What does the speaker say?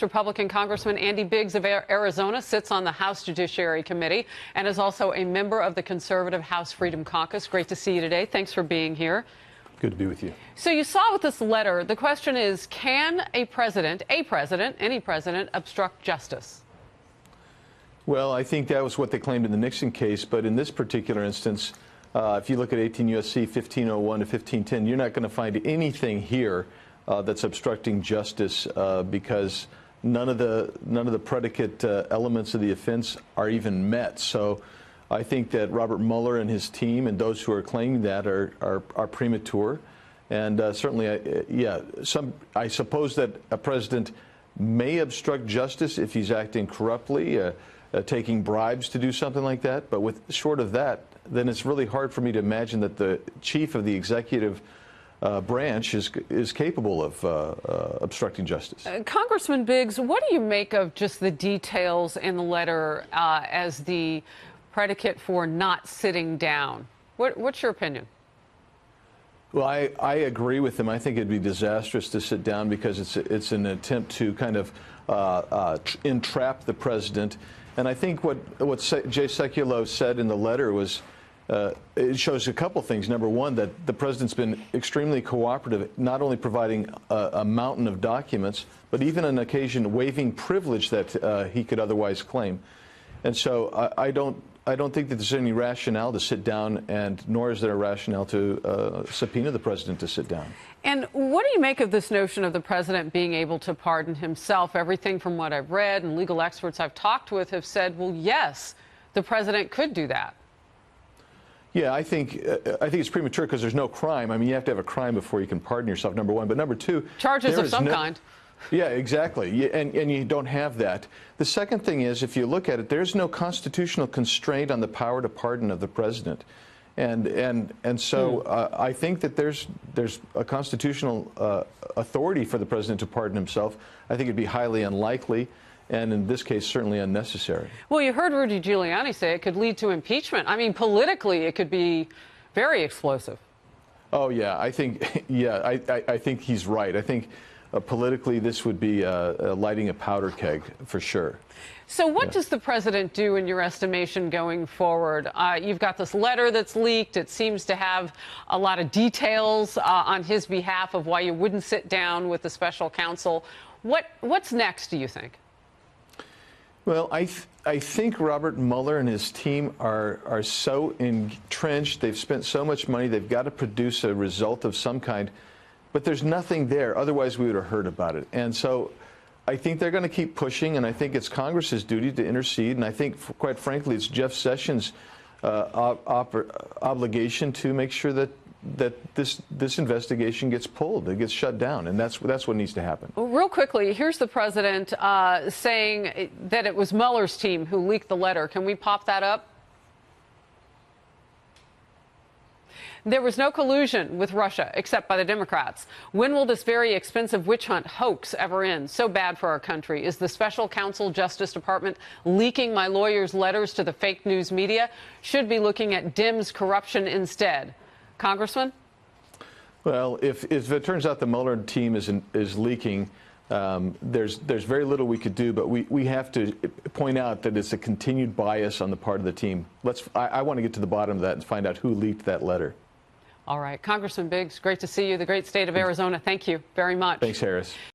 Republican Congressman Andy Biggs of Arizona sits on the House Judiciary Committee and is also a member of the conservative House Freedom Caucus. Great to see you today. Thanks for being here. Good to be with you. So you saw with this letter, the question is, can any president, obstruct justice? Well, I think that was what they claimed in the Nixon case, but in this particular instance, if you look at 18 U.S.C. 1501 to 1510, you're not going to find anything here that's obstructing justice because none of the predicate elements of the offense are even met. So I think that Robert Mueller and his team and those who are claiming that are premature. And certainly, I suppose that a president may obstruct justice if he's acting corruptly, taking bribes to do something like that. But short of that, then it's really hard for me to imagine that the chief of the executive branch is capable of obstructing justice. Congressman Biggs, what do you make of just the details in the letter as the predicate for not sitting down? What's your opinion? Well, I agree with him. I think it'd be disastrous to sit down because it's an attempt to kind of entrap the president. And I think what Jay Sekulow said in the letter was it shows a couple things. Number one, that the president's been extremely cooperative, not only providing a mountain of documents, but even on occasion waiving privilege that he could otherwise claim. And so I don't think that there's any rationale to sit down, and nor is there a rationale to subpoena the president to sit down. And what do you make of this notion of the president being able to pardon himself? Everything from what I've read and legal experts I've talked with have said, well, yes, the president could do that. Yeah, I think it's premature because there's no crime. I mean, you have to have a crime before you can pardon yourself, number one. But number two, charges of some kind. Yeah, exactly. And you don't have that. The second thing is, if you look at it, there's no constitutional constraint on the power to pardon of the president. And so I think that there's a constitutional authority for the president to pardon himself. I think it'd be highly unlikely, and in this case, certainly unnecessary. Well, you heard Rudy Giuliani say it could lead to impeachment. I mean, politically, it could be very explosive. Oh, yeah. I think he's right. I think politically, this would be lighting a powder keg for sure. So what does the president do, in your estimation, going forward? You've got this letter that's leaked. It seems to have a lot of details on his behalf of why you wouldn't sit down with the special counsel. What's next, do you think? Well, I think Robert Mueller and his team are so entrenched. They've spent so much money. They've got to produce a result of some kind. But there's nothing there. Otherwise, we would have heard about it. And so I think they're going to keep pushing, and I think it's Congress's duty to intercede. And I think, quite frankly, it's Jeff Sessions' obligation to make sure that this investigation gets pulled, it gets shut down, and that's what needs to happen. Well, real quickly, here's the president saying that it was Mueller's team who leaked the letter. Can we pop that up? There was no collusion with Russia, except by the Democrats. When will this very expensive witch hunt hoax ever end? So bad for our country. Is the Special Counsel Justice Department leaking my lawyer's letters to the fake news media? Should be looking at Dems' corruption instead. Congressman? Well, if it turns out the Mueller team is leaking, there's very little we could do, but we have to point out that it's a continued bias on the part of the team. I want to get to the bottom of that and find out who leaked that letter. All right. Congressman Biggs, great to see you. The great state of Arizona. Thank you very much. Thanks, Harris.